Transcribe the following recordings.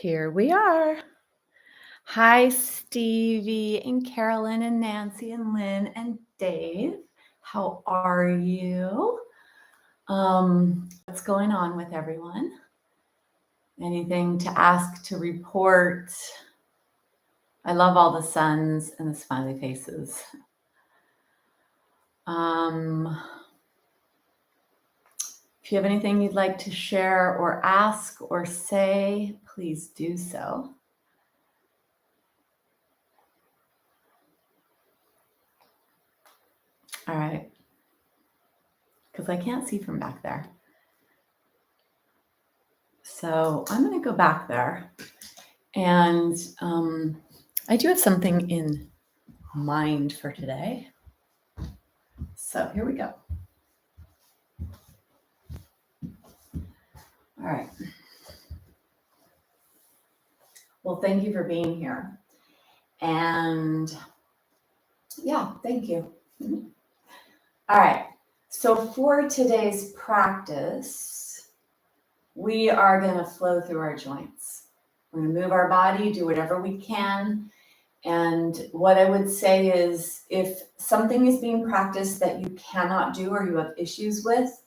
Here we are. Hi, Stevie and Carolyn and Nancy and Lynn and Dave. How are you? What's going on with everyone? Anything to ask, to report? I love all the suns and the smiley faces. If you have anything you'd like to share or ask or say, please do so. All right. Because I can't see from back there. So I'm going to go back there. And I do have something in mind for today. So here we go. All right. Well, thank you for being here. And yeah, thank you. All right. So for today's practice, we are going to flow through our joints. We're going to move our body, do whatever we can. And what I would say is if something is being practiced that you cannot do or you have issues with,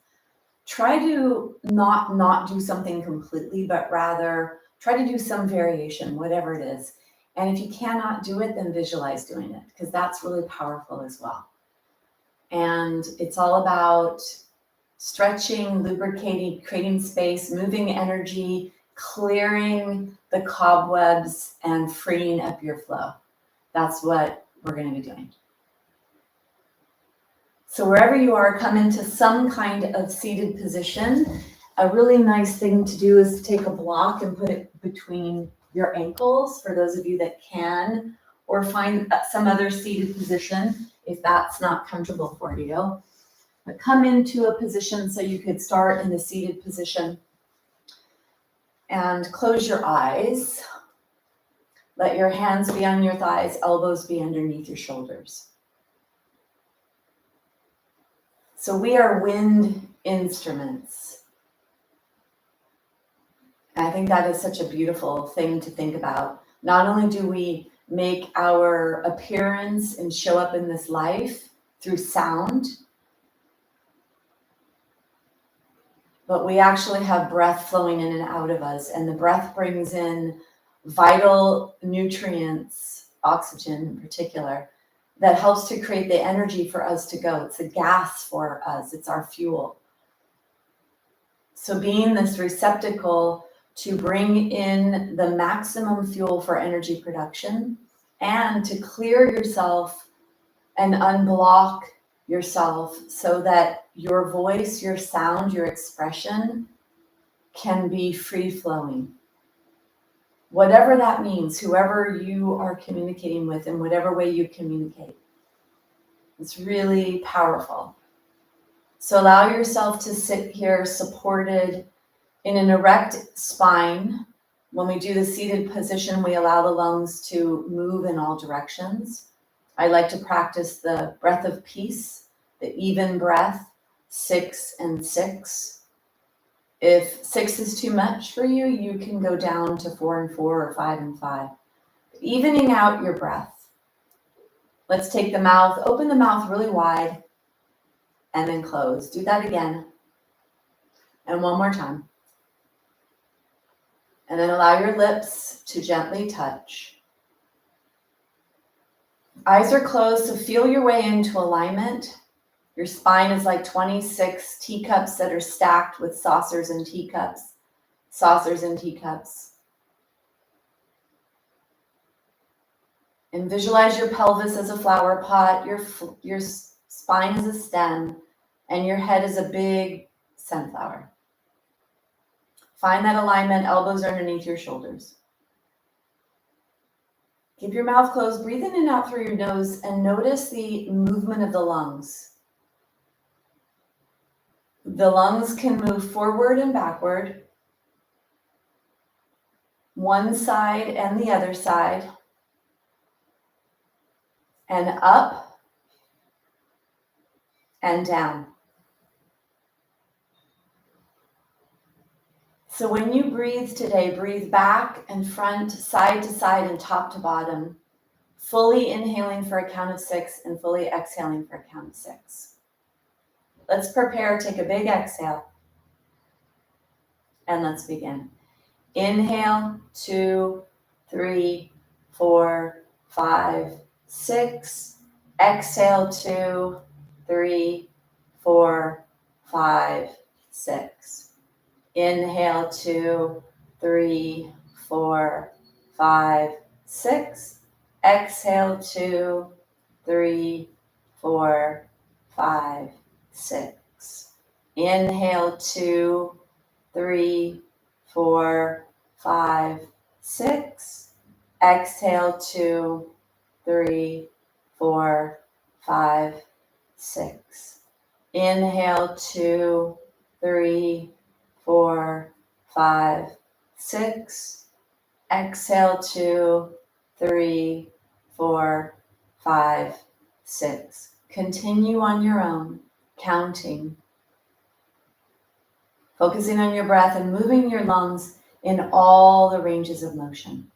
try to not do something completely, but rather try to do some variation, whatever it is. And if you cannot do it, then visualize doing it, because that's really powerful as well. And it's all about stretching, lubricating, creating space, moving energy, clearing the cobwebs, and freeing up your flow. That's what we're going to be doing. So wherever you are, come into some kind of seated position. A really nice thing to do is to take a block and put it between your ankles, for those of you that can, or find some other seated position if that's not comfortable for you. But come into a position so you could start in the seated position and close your eyes. Let your hands be on your thighs, elbows be underneath your shoulders. So we are wind instruments. And I think that is such a beautiful thing to think about. Not only do we make our appearance and show up in this life through sound, but we actually have breath flowing in and out of us. And the breath brings in vital nutrients, oxygen in particular, that helps to create the energy for us to go. It's the gas for us. It's our fuel. So being this receptacle to bring in the maximum fuel for energy production and to clear yourself and unblock yourself so that your voice, your sound, your expression can be free flowing. Whatever that means, whoever you are communicating with in whatever way you communicate. It's really powerful. So allow yourself to sit here supported in an erect spine. When we do the seated position, we allow the lungs to move in all directions. I like to practice the breath of peace, the even breath, 6 and 6. If 6 is too much for you, you can go down to 4 and 4 or 5 and 5. Evening out your breath. Let's take the mouth, open the mouth really wide, and then close. Do that again. And one more time. And then allow your lips to gently touch. Eyes are closed, so feel your way into alignment. Your spine is like 26 teacups that are stacked with saucers and teacups. Saucers and teacups. And visualize your pelvis as a flower pot, your spine is a stem, and your head is a big sunflower. Find that alignment, elbows are underneath your shoulders. Keep your mouth closed, breathe in and out through your nose, and notice the movement of the lungs. The lungs can move forward and backward, one side and the other side, and up and down. So when you breathe today, breathe back and front, side to side, and top to bottom, fully inhaling for a count of 6 and fully exhaling for a count of 6. Let's prepare. Take a big exhale. And let's begin. Inhale, 2, 3, 4, 5, 6. Exhale, 2, 3, 4, 5, 6. Inhale, 2, 3, 4, 5, 6. Exhale, 2, 3, 4, 5, 6. Inhale, 2, 3, 4, 5, 6. Exhale, 2, 3, 4, 5, 6. Inhale, 2, 3, 4, 5, 6. Exhale, 2, 3, 4, 5, 6. Continue on your own, counting, focusing on your breath and moving your lungs in all the ranges of motion.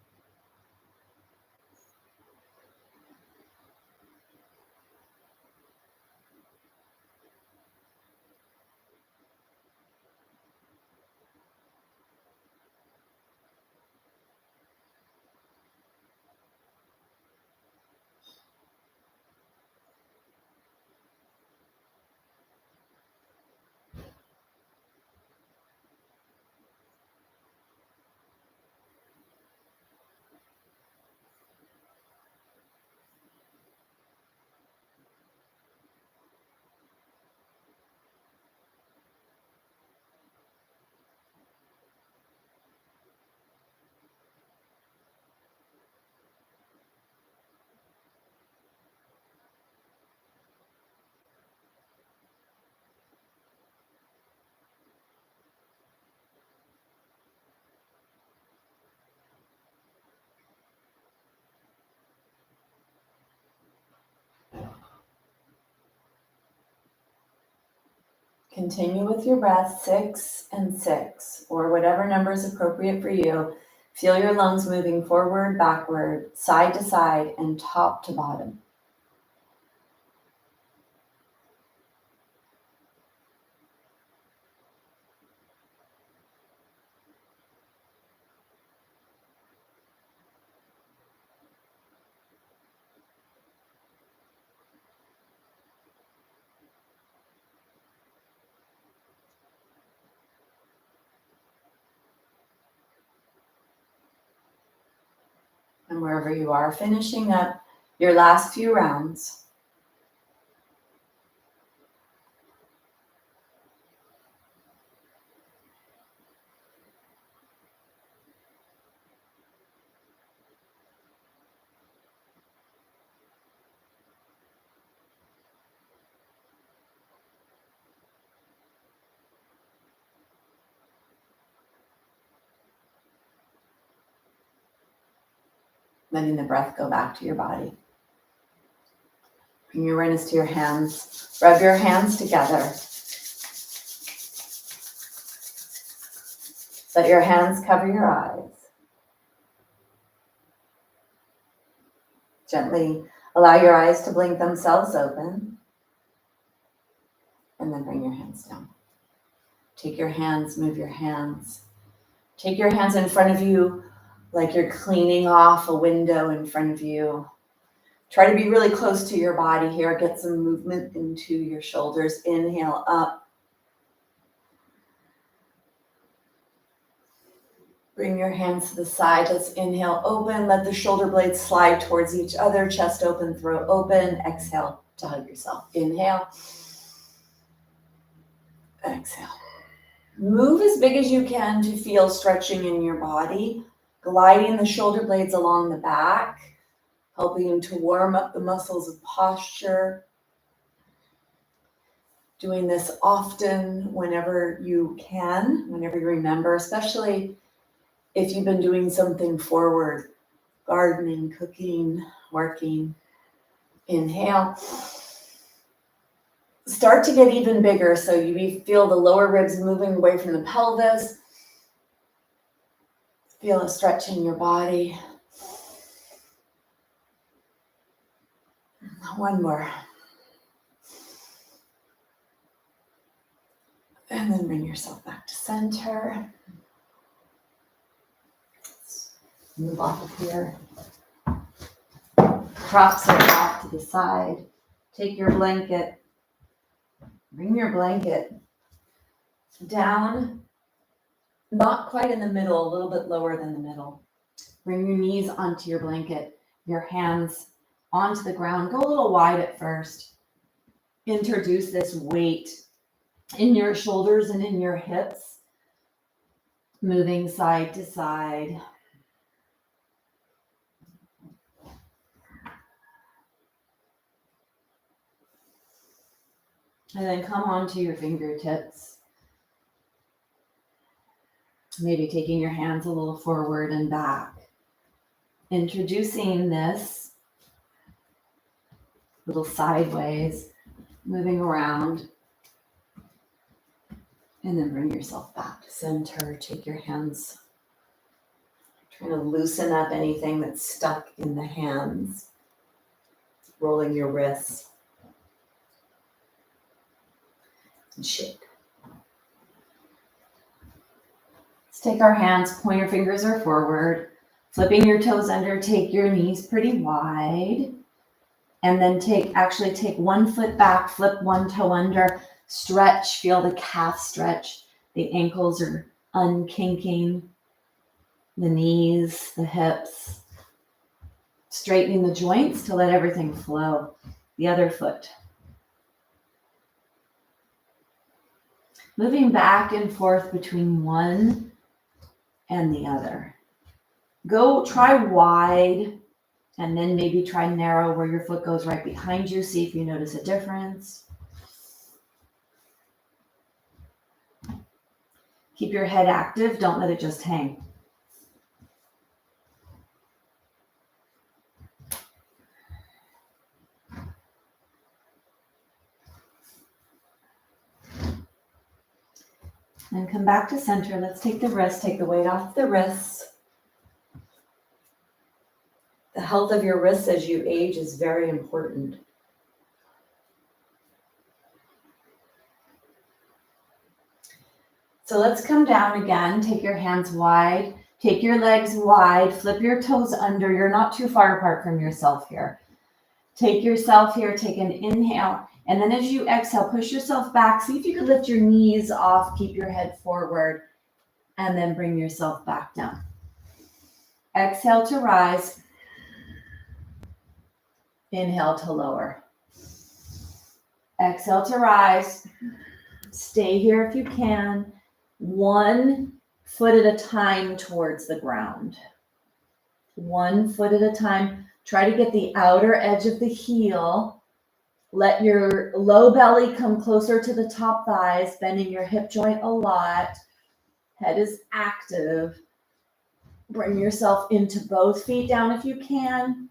Continue with your breath, 6 and 6, or whatever number is appropriate for you. Feel your lungs moving forward, backward, side to side, and top to bottom. And wherever you are, finishing up your last few rounds. Letting the breath go back to your body. Bring your awareness to your hands. Rub your hands together. Let your hands cover your eyes. Gently allow your eyes to blink themselves open. And then bring your hands down. Take your hands, move your hands. Take your hands in front of you like you're cleaning off a window in front of you. Try to be really close to your body here. Get some movement into your shoulders. Inhale up. Bring your hands to the side. Let's inhale, open. Let the shoulder blades slide towards each other. Chest open, throat open. Exhale to hug yourself. Inhale. Exhale. Move as big as you can to feel stretching in your body. Gliding the shoulder blades along the back. Helping you to warm up the muscles of posture. Doing this often whenever you can, whenever you remember, especially if you've been doing something forward, gardening, cooking, working. Inhale. Start to get even bigger so you feel the lower ribs moving away from the pelvis. Feel a stretch in your body. One more. And then bring yourself back to center. Let's move off of here. Props are off to the side. Take your blanket. Bring your blanket down, not quite in the middle, a little bit lower than the middle. Bring your knees onto your blanket, your hands onto the ground. Go a little wide at first. Introduce this weight in your shoulders and in your hips, moving side to side. And then come onto your fingertips. Maybe taking your hands a little forward and back. Introducing this little sideways, moving around. And then bring yourself back to center. Take your hands. Trying to loosen up anything that's stuck in the hands. Rolling your wrists. And shake. Let's take our hands, pointer fingers are forward. Flipping your toes under, take your knees pretty wide. And then take one foot back, flip one toe under. Stretch, feel the calf stretch. The ankles are unkinking. The knees, the hips. Straightening the joints to let everything flow. The other foot. Moving back and forth between one and the other. Go try wide and then maybe try narrow where your foot goes right behind you. See if you notice a difference. Keep your head active. Don't let it just hang. And come back to center. Let's take the wrists. Take the weight off the wrists. The health of your wrists as you age is very important. So let's come down again. Take your hands wide. Take your legs wide. Flip your toes under. You're not too far apart from yourself here. Take yourself here. Take an inhale. And then as you exhale, push yourself back. See if you could lift your knees off. Keep your head forward. And then bring yourself back down. Exhale to rise. Inhale to lower. Exhale to rise. Stay here if you can. One foot at a time towards the ground. 1 foot at a time. Try to get the outer edge of the heel. Let your low belly come closer to the top thighs, bending your hip joint a lot. Head is active. Bring yourself into both feet down if you can.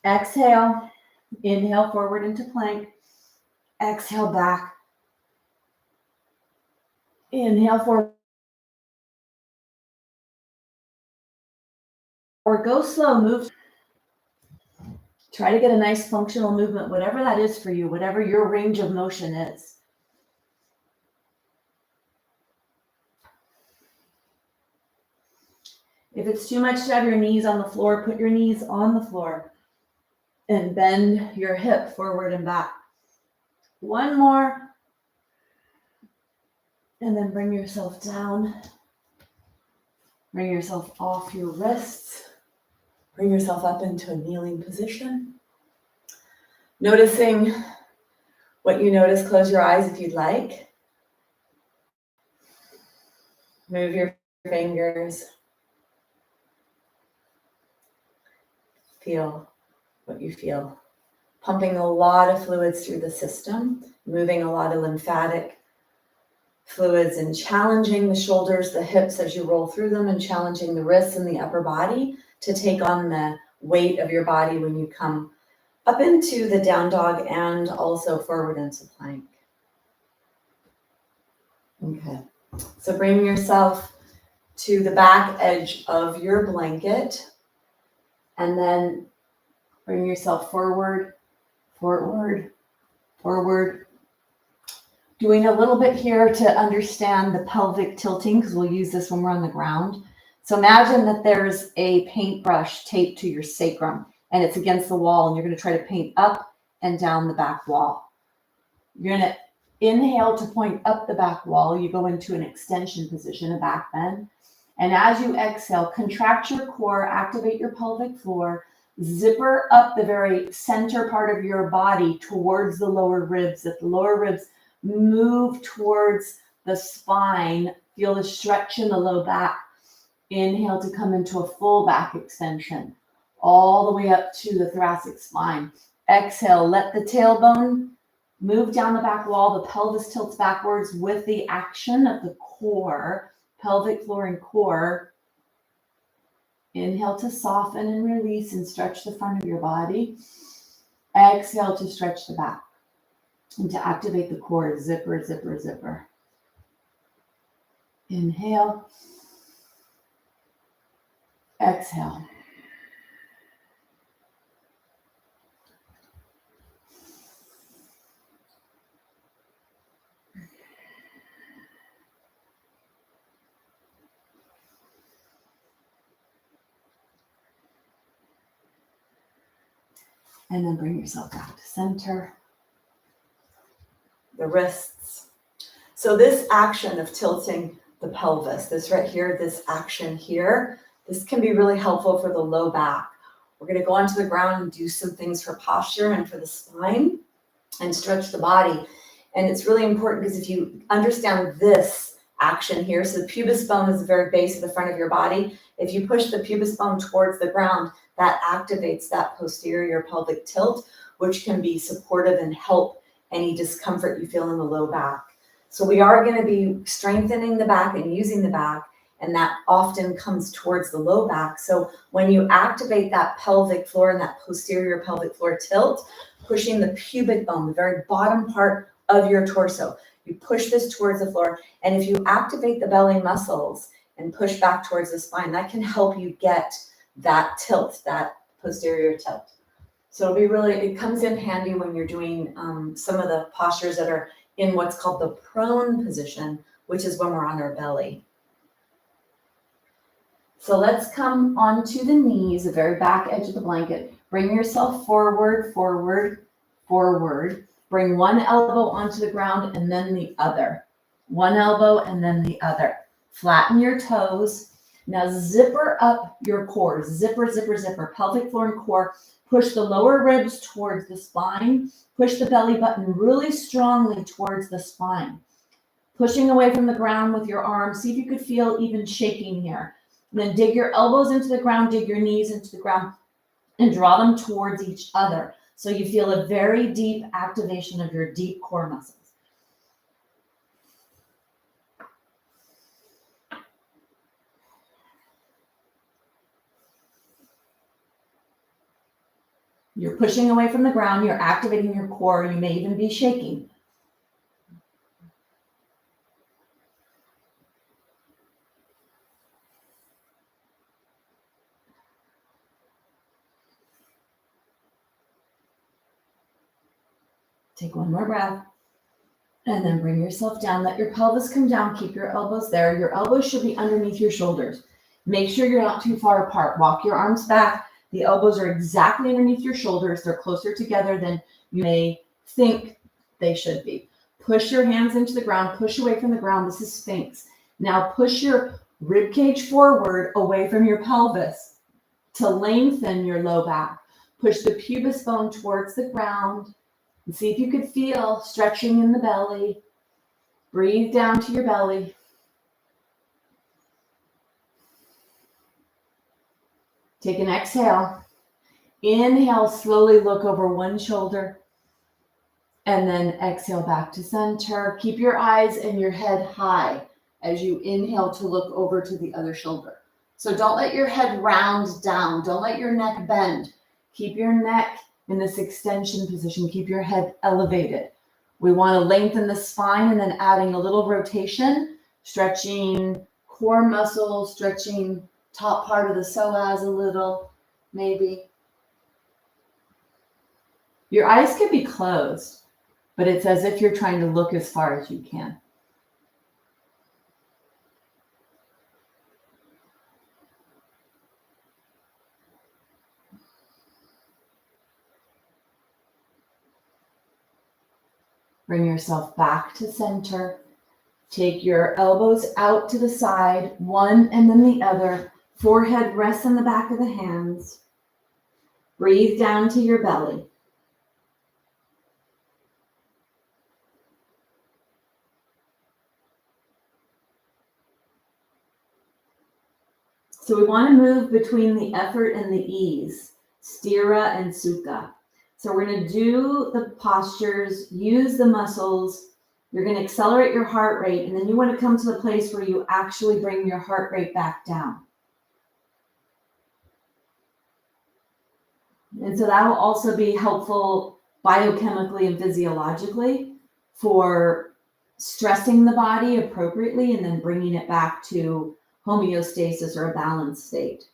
Exhale. Inhale forward into plank. Exhale back. Inhale forward. Or go slow, move. Try to get a nice functional movement, whatever that is for you, whatever your range of motion is. If it's too much to have your knees on the floor, put your knees on the floor and bend your hip forward and back. One more. And then bring yourself down. Bring yourself off your wrists. Bring yourself up into a kneeling position. Noticing what you notice. Close your eyes if you'd like. Move your fingers. Feel what you feel. Pumping a lot of fluids through the system, moving a lot of lymphatic fluids and challenging the shoulders, the hips as you roll through them, and challenging the wrists and the upper body to take on the weight of your body when you come up into the down dog and also forward into plank. Okay, so bring yourself to the back edge of your blanket. And then bring yourself forward, forward, forward. Doing a little bit here to understand the pelvic tilting, because we'll use this when we're on the ground. So imagine that there's a paintbrush taped to your sacrum and it's against the wall, and you're going to try to paint up and down the back wall. You're going to inhale to point up the back wall. You go into an extension position, a back bend. And as you exhale, contract your core, activate your pelvic floor, zipper up the very center part of your body towards the lower ribs, that the lower ribs move towards the spine. Feel the stretch in the low back. Inhale to come into a full back extension, all the way up to the thoracic spine. Exhale, let the tailbone move down the back wall. The pelvis tilts backwards with the action of the core, pelvic floor and core. Inhale to soften and release and stretch the front of your body. Exhale to stretch the back and to activate the core. Zipper, zipper, zipper. Inhale. Exhale. And then bring yourself back to center. The wrists. So this action of tilting the pelvis, this right here, this action here, this can be really helpful for the low back. We're going to go onto the ground and do some things for posture and for the spine and stretch the body. And it's really important because if you understand this action here, so the pubis bone is the very base of the front of your body. If you push the pubis bone towards the ground, that activates that posterior pelvic tilt, which can be supportive and help any discomfort you feel in the low back. So we are going to be strengthening the back and using the back, and that often comes towards the low back. So when you activate that pelvic floor and that posterior pelvic floor tilt, pushing the pubic bone, the very bottom part of your torso, you push this towards the floor. And if you activate the belly muscles and push back towards the spine, that can help you get that tilt, that posterior tilt. So it'll be really, it comes in handy when you're doing some of the postures that are in what's called the prone position, which is when we're on our belly. So let's come onto the knees, the very back edge of the blanket. Bring yourself forward, forward, forward. Bring one elbow onto the ground and then the other. One elbow and then the other. Flatten your toes. Now zipper up your core. Zipper, zipper, zipper. Pelvic floor and core. Push the lower ribs towards the spine. Push the belly button really strongly towards the spine. Pushing away from the ground with your arms. See if you could feel even shaking here. And then dig your elbows into the ground, dig your knees into the ground, and draw them towards each other. So you feel a very deep activation of your deep core muscles. You're pushing away from the ground, you're activating your core, you may even be shaking. Take one more breath. And then bring yourself down. Let your pelvis come down. Keep your elbows there. Your elbows should be underneath your shoulders. Make sure you're not too far apart. Walk your arms back. The elbows are exactly underneath your shoulders. They're closer together than you may think they should be. Push your hands into the ground. Push away from the ground. This is Sphinx. Now push your rib cage forward away from your pelvis to lengthen your low back. Push the pubis bone towards the ground. And see if you could feel stretching in the belly. Breathe down to your belly. Take an exhale. Inhale, slowly look over one shoulder. And then exhale back to center. Keep your eyes and your head high as you inhale to look over to the other shoulder. So don't let your head round down. Don't let your neck bend. Keep your neck in this extension position. Keep your head elevated. We want to lengthen the spine and then adding a little rotation, stretching core muscle, stretching top part of the psoas a little, maybe. Your eyes could be closed, but it's as if you're trying to look as far as you can. Bring yourself back to center. Take your elbows out to the side, one and then the other. Forehead rests on the back of the hands. Breathe down to your belly. So we want to move between the effort and the ease, sthira and sukha. So we're going to do the postures, use the muscles. You're going to accelerate your heart rate, and then you want to come to the place where you actually bring your heart rate back down. And so that will also be helpful biochemically and physiologically for stressing the body appropriately and then bringing it back to homeostasis or a balanced state.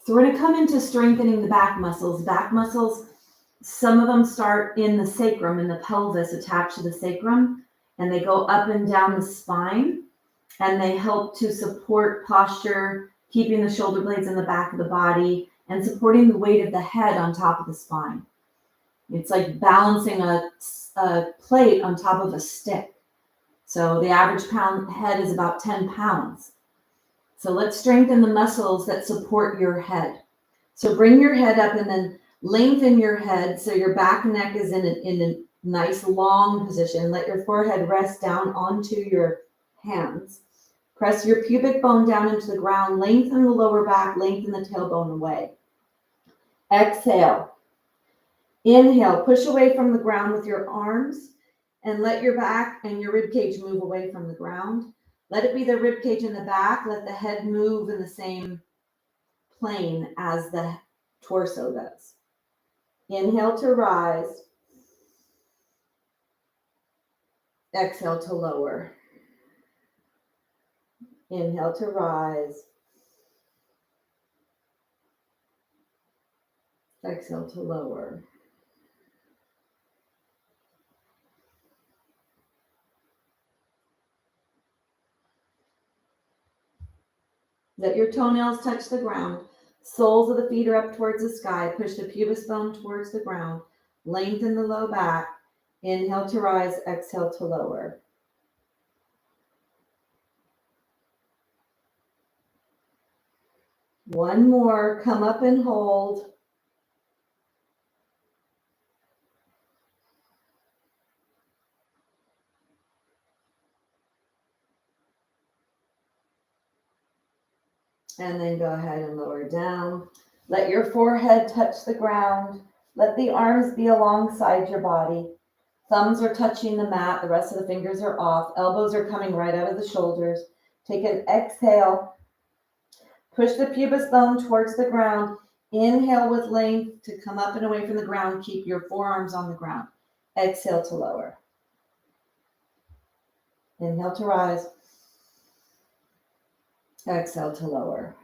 So we're going to come into strengthening the back muscles. Back muscles, some of them start in the sacrum, in the pelvis attached to the sacrum, and they go up and down the spine, and they help to support posture, keeping the shoulder blades in the back of the body, and supporting the weight of the head on top of the spine. It's like balancing a plate on top of a stick. So the average head is about 10 pounds. So let's strengthen the muscles that support your head. So bring your head up and then lengthen your head so your back and neck is in a nice long position. Let your forehead rest down onto your hands. Press your pubic bone down into the ground. Lengthen the lower back. Lengthen the tailbone away. Exhale. Inhale. Push away from the ground with your arms and let your back and your rib cage move away from the ground. Let it be the rib cage in the back. Let the head move in the same plane as the torso does. Inhale to rise. Exhale to lower. Inhale to rise. Exhale to lower. Let your toenails touch the ground. Soles of the feet are up towards the sky. Push the pubis bone towards the ground. Lengthen the low back. Inhale to rise. Exhale to lower. One more. Come up and hold. And then go ahead and lower down. Let your forehead touch the ground. Let the arms be alongside your body. Thumbs are touching the mat. The rest of the fingers are off. Elbows are coming right out of the shoulders. Take an exhale. Push the pubis bone towards the ground. Inhale with length to come up and away from the ground. Keep your forearms on the ground. Exhale to lower. Inhale to rise. Exhale to lower.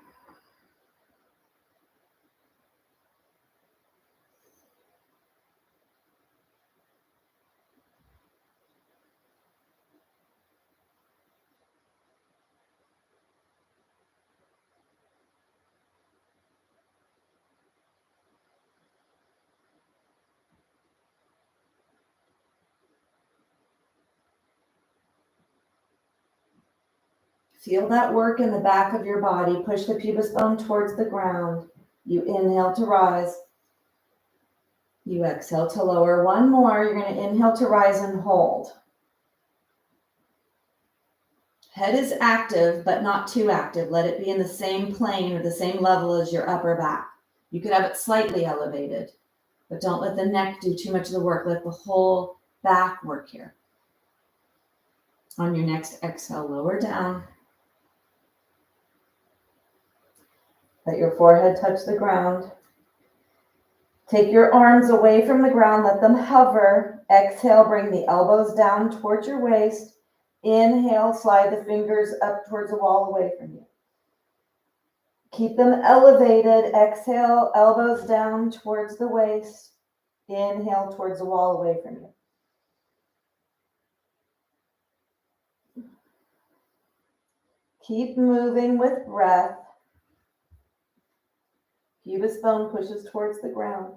Feel that work in the back of your body. Push the pubis bone towards the ground. You inhale to rise. You exhale to lower. One more. You're going to inhale to rise and hold. Head is active, but not too active. Let it be in the same plane or the same level as your upper back. You could have it slightly elevated, but don't let the neck do too much of the work. Let the whole back work here. On your next exhale, lower down. Let your forehead touch the ground. Take your arms away from the ground, let them hover. Exhale, bring the elbows down towards your waist. Inhale, slide the fingers up towards the wall away from you. Keep them elevated. Exhale, elbows down towards the waist. Inhale, towards the wall away from you. Keep moving with breath. Pubis bone pushes towards the ground.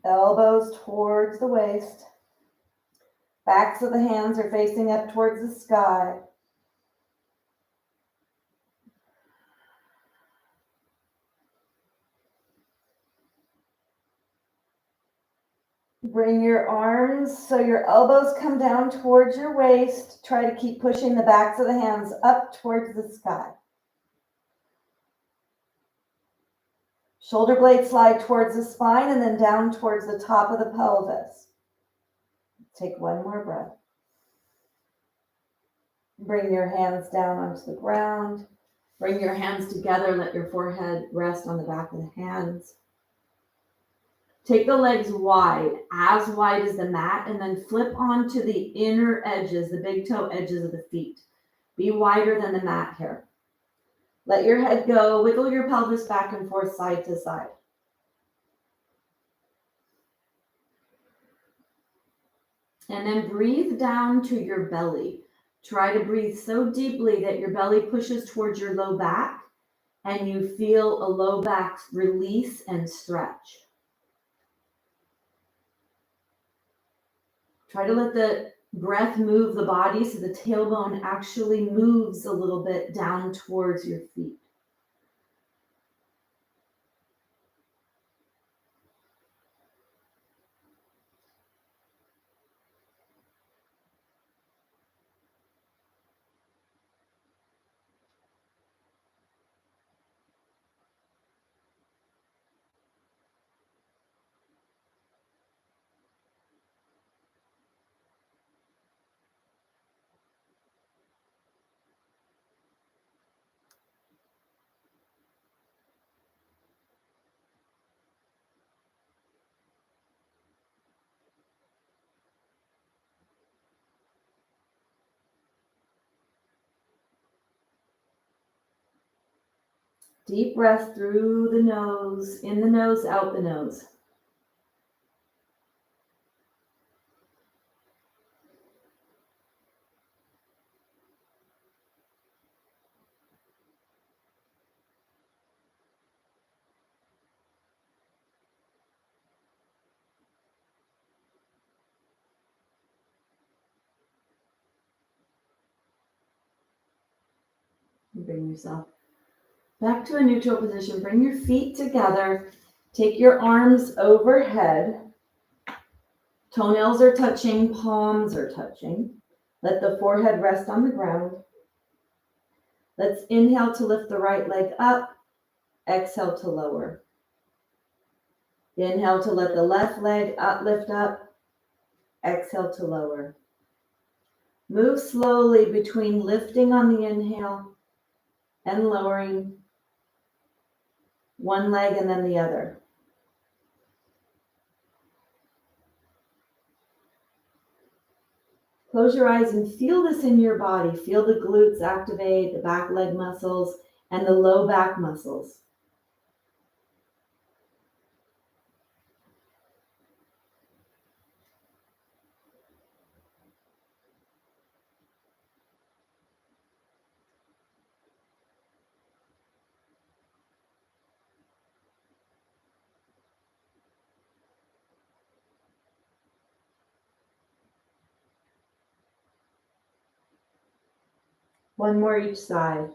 Elbows towards the waist. Backs of the hands are facing up towards the sky. Bring your arms so your elbows come down towards your waist. Try to keep pushing the backs of the hands up towards the sky. Shoulder blades slide towards the spine and then down towards the top of the pelvis. Take one more breath. Bring your hands down onto the ground. Bring your hands together. Let your forehead rest on the back of the hands. Take the legs wide as the mat, and then flip onto the inner edges, the big toe edges of the feet. Be wider than the mat here. Let your head go. Wiggle your pelvis back and forth, side to side. And then breathe down to your belly. Try to breathe so deeply that your belly pushes towards your low back and you feel a low back release and stretch. Try to let the breath move the body so the tailbone actually moves a little bit down towards your feet. Deep breath through the nose, in the nose, out the nose. Bring yourself back to a neutral position. Bring your feet together. Take your arms overhead. Toenails are touching, palms are touching. Let the forehead rest on the ground. Let's inhale to lift the right leg up. Exhale to lower. Inhale to let the left leg lift up. Exhale to lower. Move slowly between lifting on the inhale and lowering one leg and then the other. Close your eyes and feel this in your body. Feel the glutes activate, the back leg muscles, and the low back muscles. One more each side.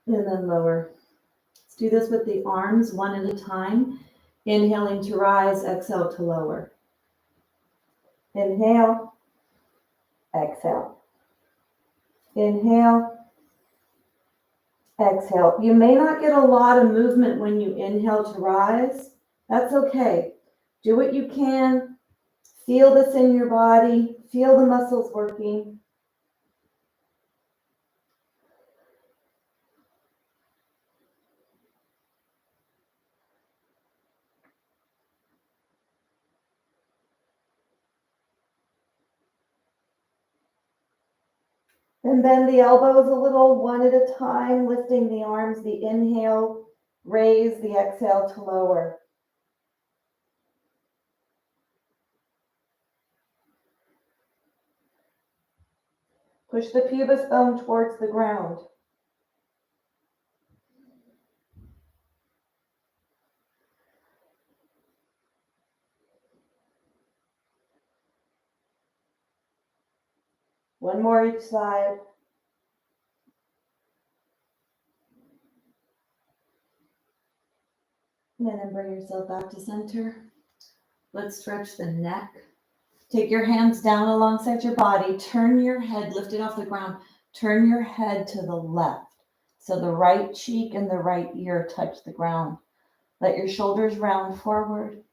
And then lower. Let's do this with the arms one at a time. Inhaling to rise, exhale to lower. Inhale, exhale. Inhale, exhale. You may not get a lot of movement when you inhale to rise. That's okay. Do what you can. Feel this in your body. Feel the muscles working. And bend the elbows a little, one at a time, lifting the arms. The inhale, raise, the exhale to lower. Push the pubis bone towards the ground. One more each side. And then bring yourself back to center. Let's stretch the neck. Take your hands down alongside your body. Turn your head, lift it off the ground. Turn your head to the left. So the right cheek and the right ear touch the ground. Let your shoulders round forward.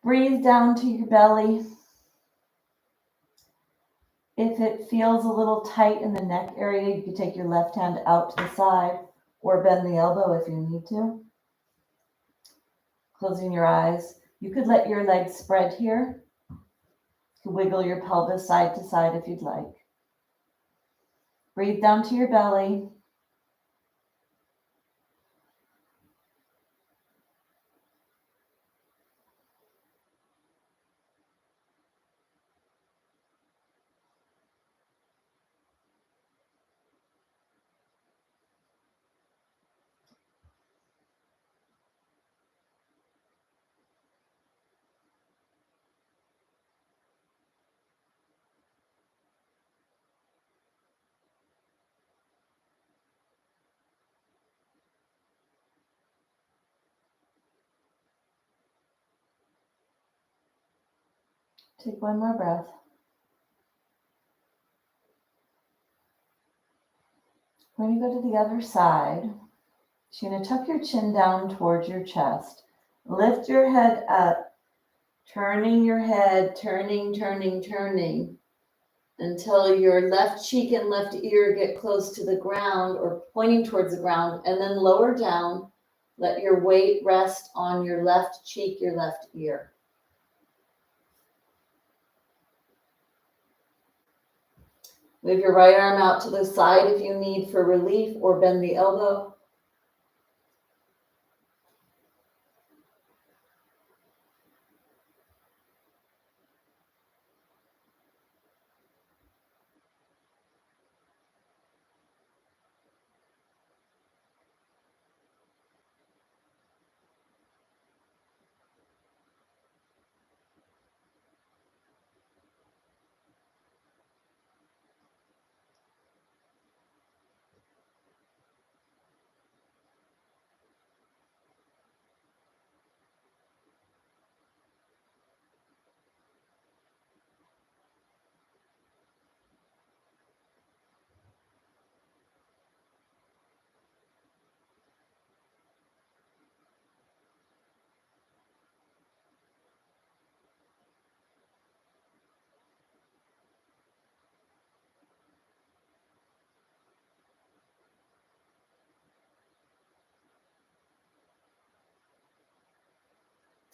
Breathe down to your belly. If it feels a little tight in the neck area, you can take your left hand out to the side or bend the elbow if you need to. Closing your eyes. You could let your legs spread here. You can wiggle your pelvis side to side if you'd like. Breathe down to your belly. Take one more breath. We're going to go to the other side. So you're going to tuck your chin down towards your chest. Lift your head up, turning your head, turning until your left cheek and left ear get close to the ground or pointing towards the ground, and then lower down. Let your weight rest on your left cheek, your left ear. Move your right arm out to the side if you need for relief, or bend the elbow.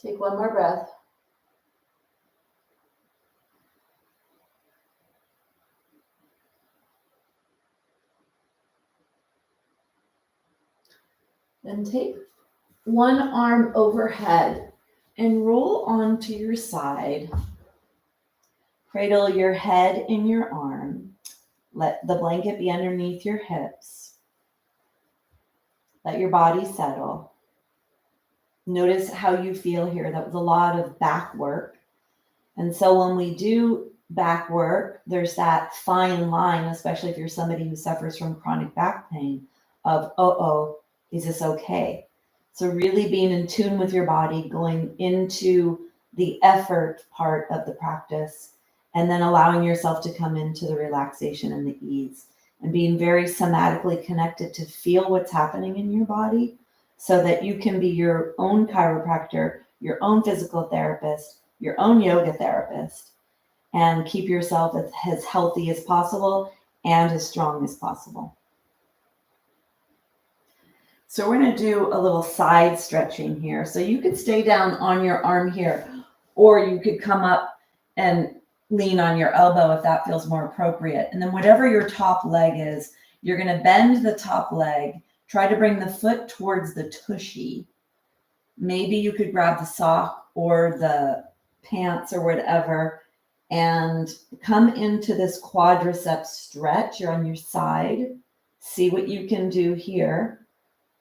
Take one more breath. Then take one arm overhead and roll onto your side. Cradle your head in your arm. Let the blanket be underneath your hips. Let your body settle. Notice how you feel here. That was a lot of back work. And so when we do back work, there's that fine line, especially if you're somebody who suffers from chronic back pain, of, is this okay? So really being in tune with your body, going into the effort part of the practice, and then allowing yourself to come into the relaxation and the ease, and being very somatically connected to feel what's happening in your body so that you can be your own chiropractor, your own physical therapist, your own yoga therapist, and keep yourself as healthy as possible and as strong as possible. So we're going to do a little side stretching here. So you could stay down on your arm here, or you could come up and lean on your elbow if that feels more appropriate. And then whatever your top leg is, you're going to bend the top leg. Try to bring the foot towards the tushy. Maybe you could grab the sock or the pants or whatever and come into this quadriceps stretch. You're on your side. See what you can do here.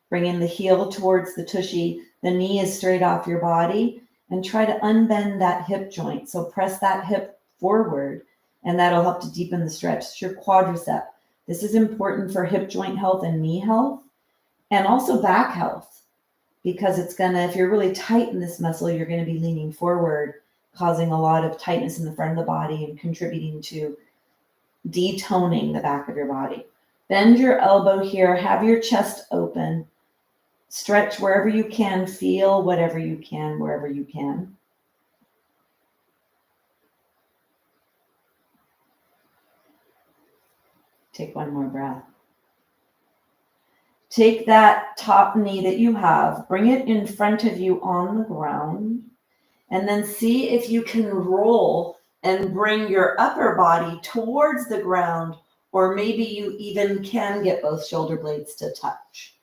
Bringing the heel towards the tushy. The knee is straight off your body, and try to unbend that hip joint. So press that hip forward, and that'll help to deepen the stretch. It's your quadricep. This is important for hip joint health and knee health, and also back health, because it's gonna, if you're really tight in this muscle, you're gonna be leaning forward, causing a lot of tightness in the front of the body and contributing to detoning the back of your body. Bend your elbow here, have your chest open, stretch wherever you can, feel whatever you can, wherever you can. Take one more breath. Take that top knee that you have, bring it in front of you on the ground, and then see if you can roll and bring your upper body towards the ground, or maybe you even can get both shoulder blades to touch.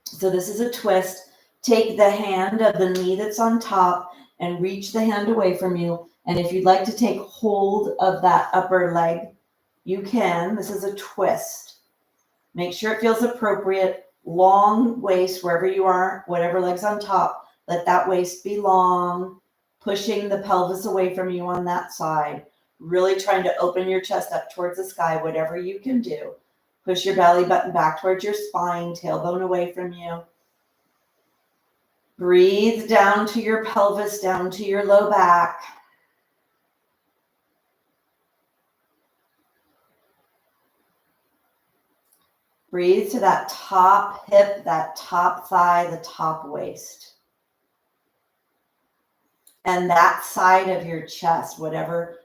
So this is a twist. Take the hand of the knee that's on top and reach the hand away from you. And if you'd like to take hold of that upper leg, you can. This is a twist. Make sure it feels appropriate. Long waist wherever you are, whatever leg's on top. Let that waist be long, pushing the pelvis away from you on that side. Really trying to open your chest up towards the sky, whatever you can do. Push your belly button back towards your spine, tailbone away from you. Breathe down to your pelvis, down to your low back. Breathe to that top hip, that top thigh, the top waist. And that side of your chest, whatever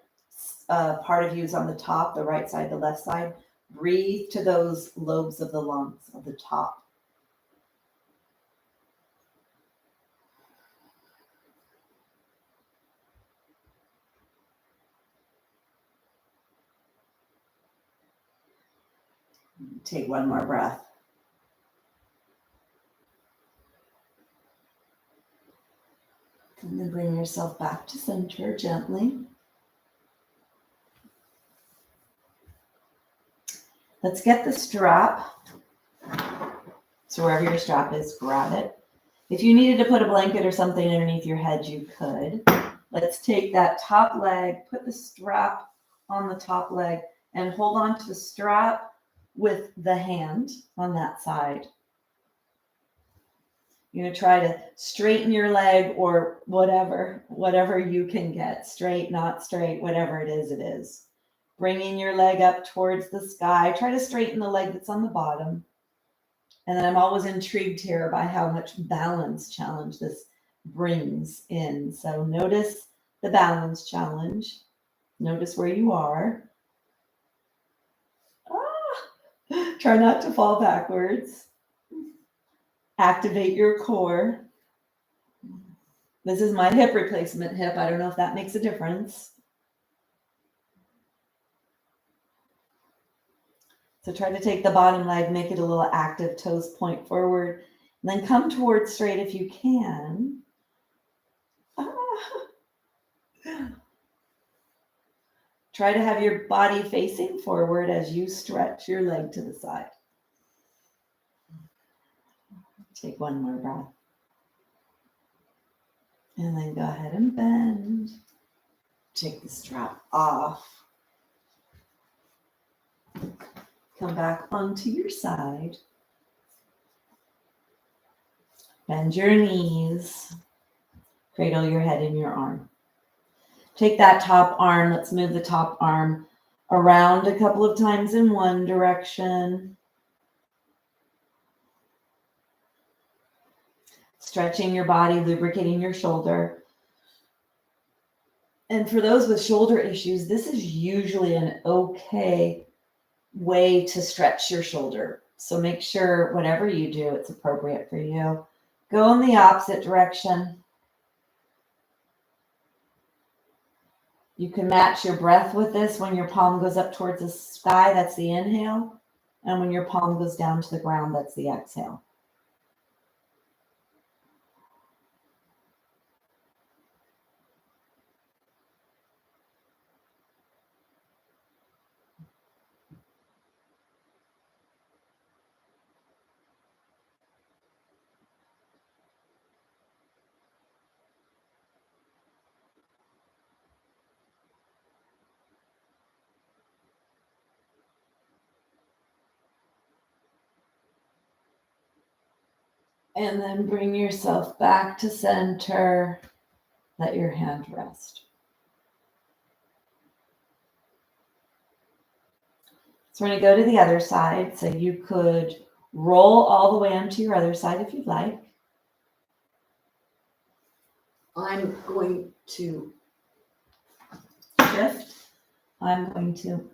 part of you is on the top, the right side, the left side, breathe to those lobes of the lungs of the top. Take one more breath. And then bring yourself back to center gently. Let's get the strap. So wherever your strap is, grab it. If you needed to put a blanket or something underneath your head, you could. Let's take that top leg, put the strap on the top leg, and hold on to the strap with the hand on that side. You're going to try to straighten your leg or whatever you can get. Straight, not straight, whatever it is. Bringing your leg up towards the sky. Try to straighten the leg that's on the bottom. And then I'm always intrigued here by how much balance challenge this brings in. So notice the balance challenge. Notice where you are. Try not to fall backwards. Activate your core. This is my hip replacement hip. I don't know if that makes a difference. So try to take the bottom leg, make it a little active, toes point forward, and then come towards straight if you can. Try to have your body facing forward as you stretch your leg to the side. Take one more breath. And then go ahead and bend. Take the strap off. Come back onto your side. Bend your knees. Cradle your head in your arm. Take that top arm. Let's move the top arm around a couple of times in one direction. Stretching your body, lubricating your shoulder. And for those with shoulder issues, this is usually an okay way to stretch your shoulder. So make sure whatever you do, it's appropriate for you. Go in the opposite direction. You can match your breath with this. When your palm goes up towards the sky, that's the inhale. And when your palm goes down to the ground, that's the exhale. And then bring yourself back to center. Let your hand rest. So we're going to go to the other side. So you could roll all the way onto your other side if you'd like. I'm going to shift. I'm going to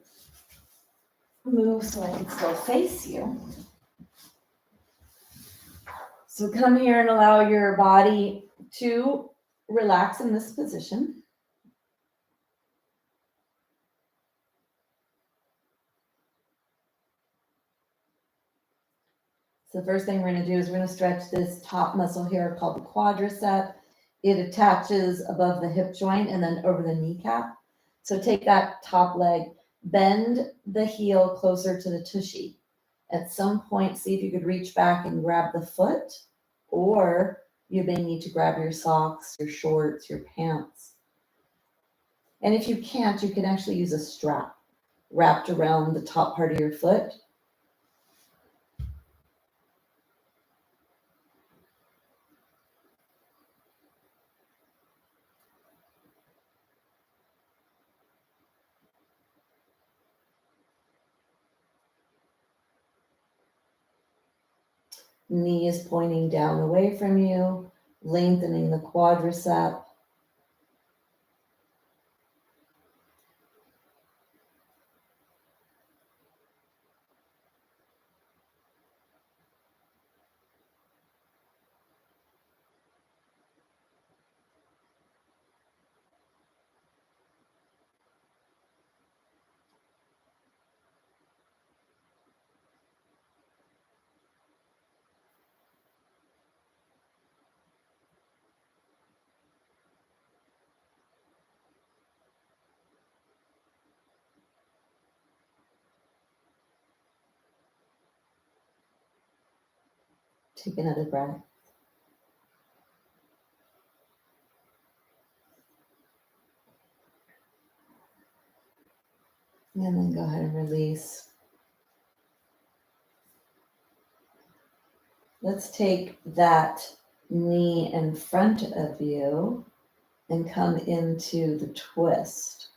move so I can still face you. So come here and allow your body to relax in this position. So the first thing we're going to do is we're going to stretch this top muscle here called the quadricep. It attaches above the hip joint and then over the kneecap. So take that top leg, bend the heel closer to the tushy. At some point, see if you could reach back and grab the foot, or you may need to grab your socks, your shorts, your pants. And if you can't, you can actually use a strap wrapped around the top part of your foot. Knee is pointing down away from you, lengthening the quadricep. Take another breath. And then go ahead and release. Let's take that knee in front of you and come into the twist.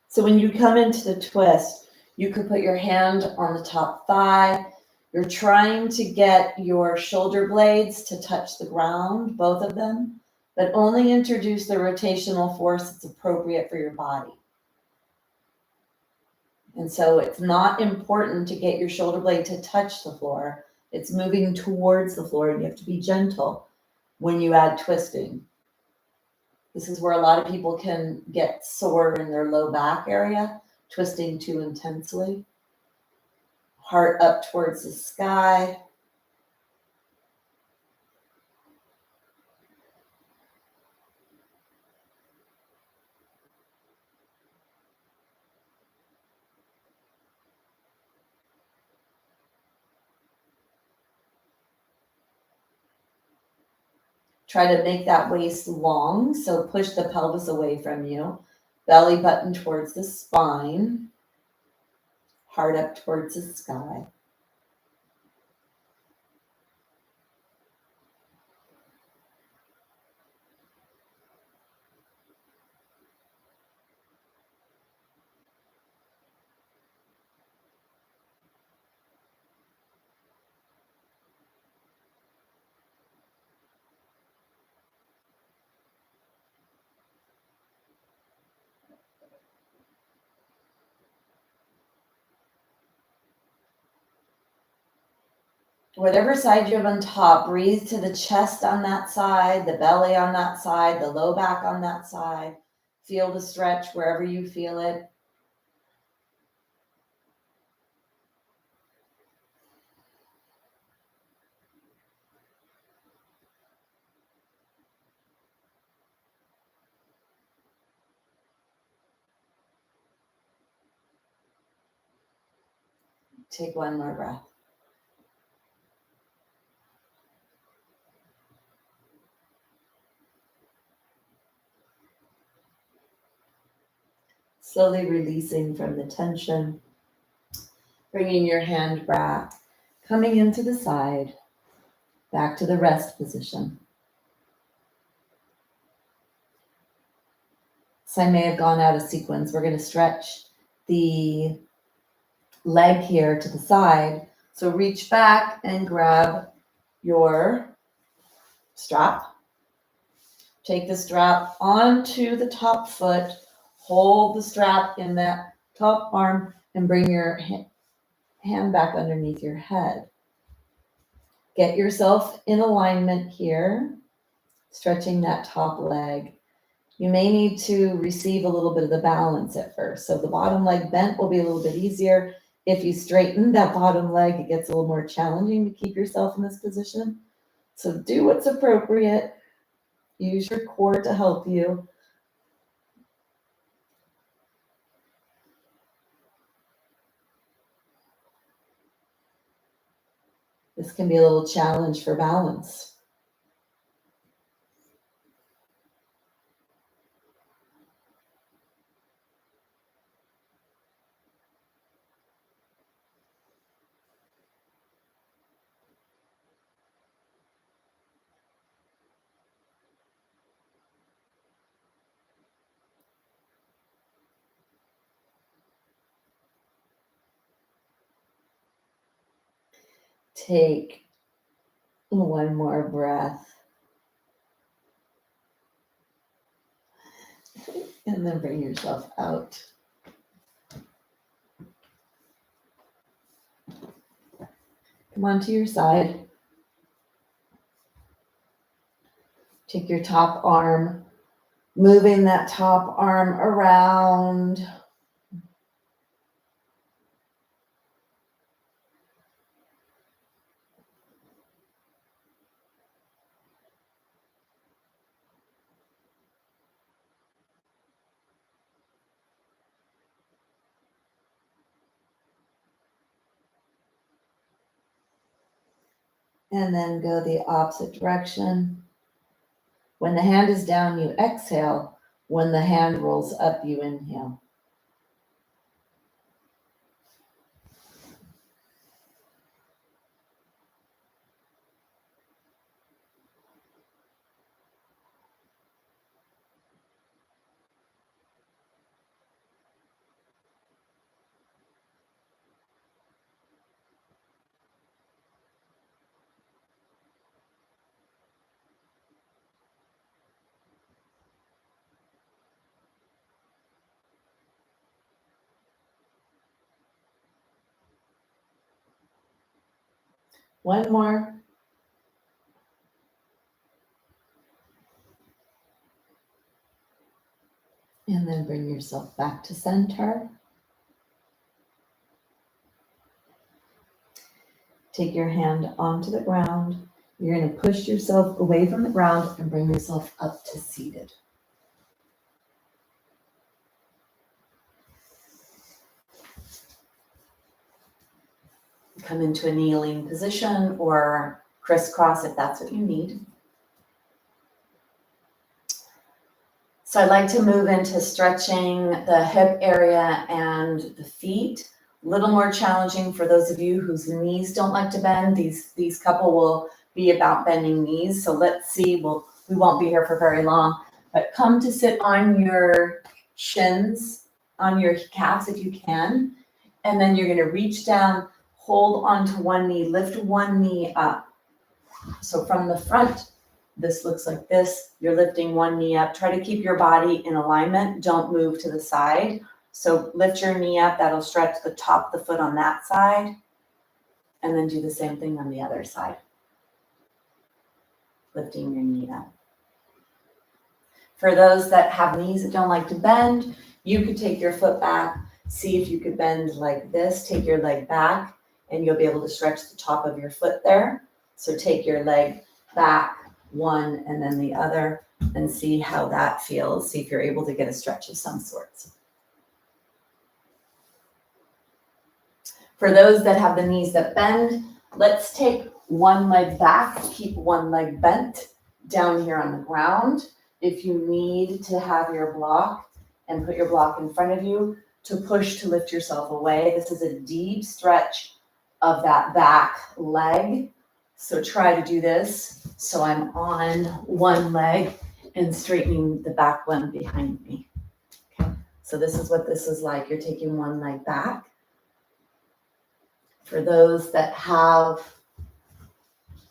So when you come into the twist, you could put your hand on the top thigh. You're trying to get your shoulder blades to touch the ground, both of them, but only introduce the rotational force that's appropriate for your body. And so it's not important to get your shoulder blade to touch the floor. It's moving towards the floor, and you have to be gentle when you add twisting. This is where a lot of people can get sore in their low back area, twisting too intensely. Heart up towards the sky. Try to make that waist long, so push the pelvis away from you. Belly button towards the spine. Heart up towards the sky. whatever side you have on top, breathe to the chest on that side, the belly on that side, the low back on that side. Feel the stretch wherever you feel it. Take one more breath. Slowly releasing from the tension, bringing your hand back, coming into the side, back to the rest position. So I may have gone out of sequence. We're going to stretch the leg here to the side. So reach back and grab your strap. Take the strap onto the top foot, hold the strap in that top arm, and bring your hand back underneath your head. Get yourself in alignment here, stretching that top leg. You may need to receive a little bit of the balance at first. So the bottom leg bent will be a little bit easier. If you straighten that bottom leg, it gets a little more challenging to keep yourself in this position. So do what's appropriate. Use your core to help you. This can be a little challenge for balance. Take one more breath. And then bring yourself out. Come onto your side. Take your top arm, moving that top arm around. And then go the opposite direction. When the hand is down, you exhale. When the hand rolls up, you inhale. One more. And then bring yourself back to center. Take your hand onto the ground. You're going to push yourself away from the ground and bring yourself up to seated. Come into a kneeling position or crisscross if that's what you need. So I'd like to move into stretching the hip area and the feet. A little more challenging for those of you whose knees don't like to bend. These couple will be about bending knees. So let's see, we won't be here for very long, but come to sit on your shins, on your calves if you can. And then you're gonna reach down, hold onto one knee, lift one knee up. So from the front, this looks like this. You're lifting one knee up. Try to keep your body in alignment. Don't move to the side. So lift your knee up. That'll stretch the top of the foot on that side. And then do the same thing on the other side. Lifting your knee up. For those that have knees that don't like to bend, you could take your foot back, see if you could bend like this, take your leg back, and you'll be able to stretch the top of your foot there. So take your leg back, one and then the other, and see how that feels. See if you're able to get a stretch of some sorts. For those that have the knees that bend, let's take one leg back, keep one leg bent down here on the ground. If you need to have your block and put your block in front of you to push to lift yourself away, this is a deep stretch of that back leg. So try to do this. So I'm on one leg and straightening the back one behind me. Okay. So this is what this is like. You're taking one leg back. For those that have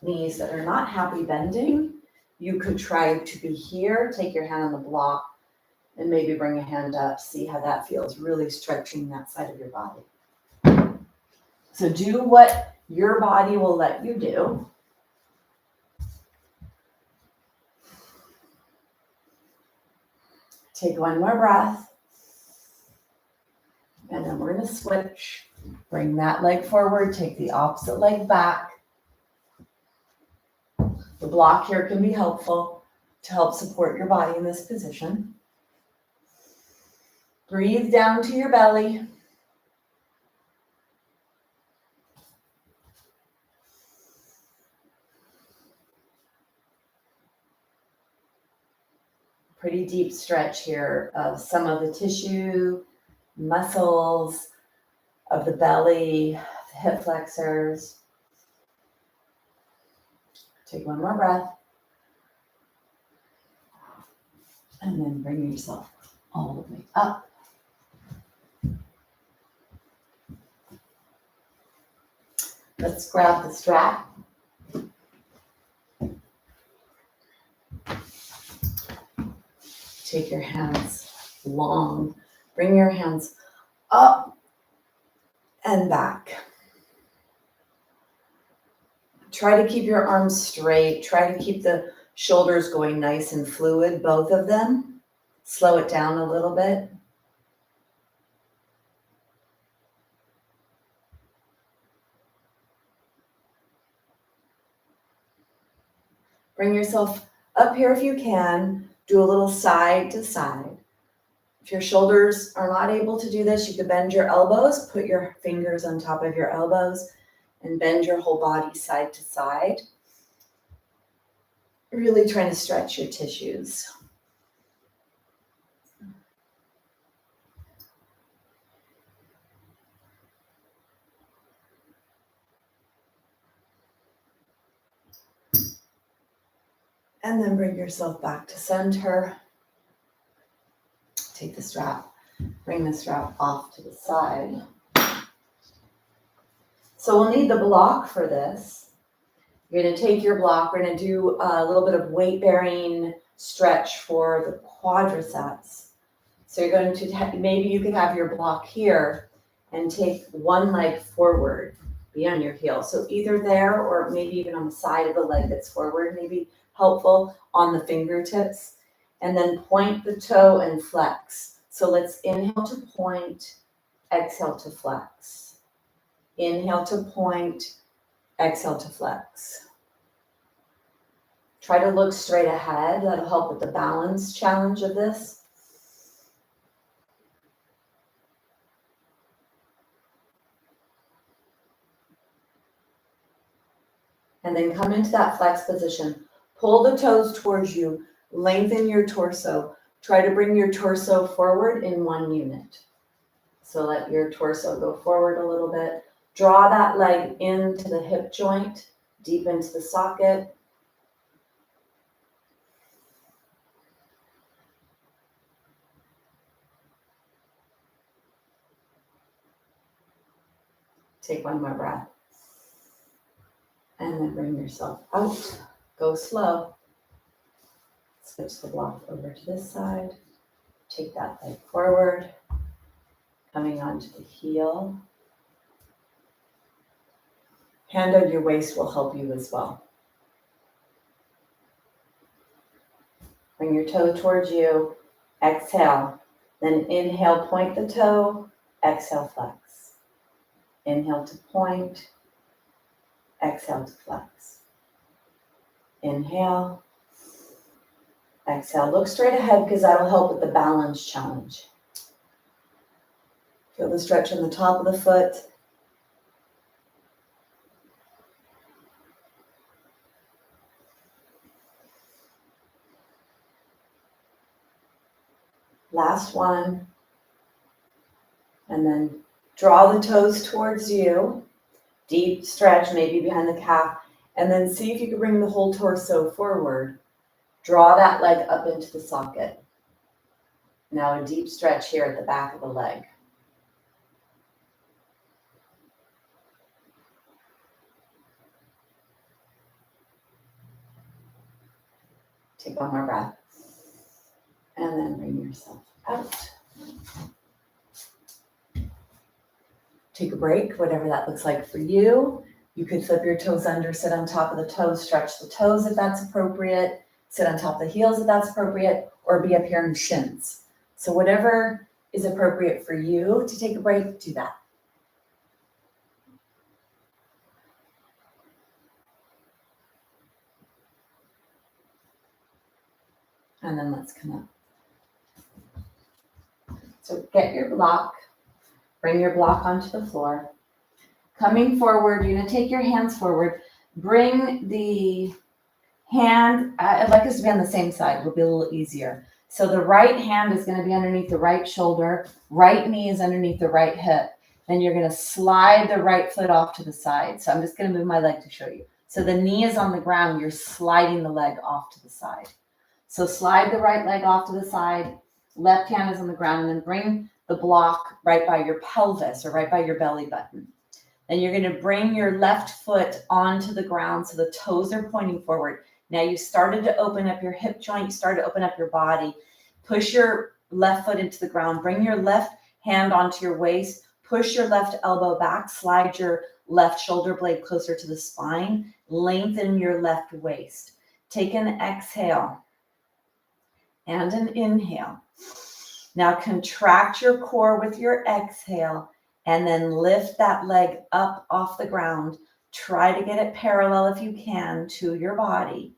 knees that are not happy bending, you could try to be here, take your hand on the block, and maybe bring a hand up, see how that feels, really stretching that side of your body. So do what your body will let you do. Take one more breath. And then we're going to switch. Bring that leg forward, take the opposite leg back. The block here can be helpful to help support your body in this position. Breathe down to your belly. Pretty deep stretch here of some of the tissue, muscles of the belly, the hip flexors. Take one more breath. And then bring yourself all the way up. Let's grab the strap. Take your hands long. Bring your hands up and back. Try to keep your arms straight. Try to keep the shoulders going nice and fluid, both of them. Slow it down a little bit. Bring yourself up here if you can. Do a little side to side. If your shoulders are not able to do this, you could bend your elbows, put your fingers on top of your elbows, and bend your whole body side to side. Really trying to stretch your tissues. And then bring yourself back to center. Take the strap, bring the strap off to the side. So we'll need the block for this. You're going to take your block. We're going to do a little bit of weight bearing stretch for the quadriceps. So you're going to, maybe you could have your block here and take one leg forward, be on your heel. So either there or maybe even on the side of the leg that's forward, maybe helpful on the fingertips. And then point the toe and flex. So let's inhale to point, exhale to flex. Inhale to point, exhale to flex. Try to look straight ahead. That'll help with the balance challenge of this. And then come into that flex position. Pull the toes towards you. Lengthen your torso. Try to bring your torso forward in one unit. So let your torso go forward a little bit. Draw that leg into the hip joint, deep into the socket. Take one more breath. And then bring yourself out. Go slow. Switch the block over to this side. Take that leg forward. Coming onto the heel. Hand on your waist will help you as well. Bring your toe towards you, exhale, then inhale, point the toe, exhale, flex. Inhale to point, exhale to flex. Inhale, exhale. Look straight ahead because that'll help with the balance challenge. Feel the stretch on the top of the foot. Last one. And then draw the toes towards you. Deep stretch, maybe behind the calf. And then see if you can bring the whole torso forward. Draw that leg up into the socket. Now a deep stretch here at the back of the leg. Take one more breath. And then bring yourself out. Take a break, whatever that looks like for you. You could flip your toes under, sit on top of the toes, stretch the toes if that's appropriate, sit on top of the heels if that's appropriate, or be up here in shins. So whatever is appropriate for you to take a break, do that. And then let's come up. So get your block, bring your block onto the floor. Coming forward, you're gonna take your hands forward, bring the hand, I'd like us to be on the same side, it'll be a little easier. So the right hand is gonna be underneath the right shoulder, right knee is underneath the right hip. Then you're gonna slide the right foot off to the side. So I'm just gonna move my leg to show you. So the knee is on the ground, you're sliding the leg off to the side. So slide the right leg off to the side, left hand is on the ground, and then bring the block right by your pelvis or right by your belly button. Then you're going to bring your left foot onto the ground so the toes are pointing forward. Now you started to open up your hip joint, you started to open up your body. Push your left foot into the ground, bring your left hand onto your waist, push your left elbow back, slide your left shoulder blade closer to the spine, lengthen your left waist. Take an exhale and an inhale. Now contract your core with your exhale and then lift that leg up off the ground. Try to get it parallel if you can to your body.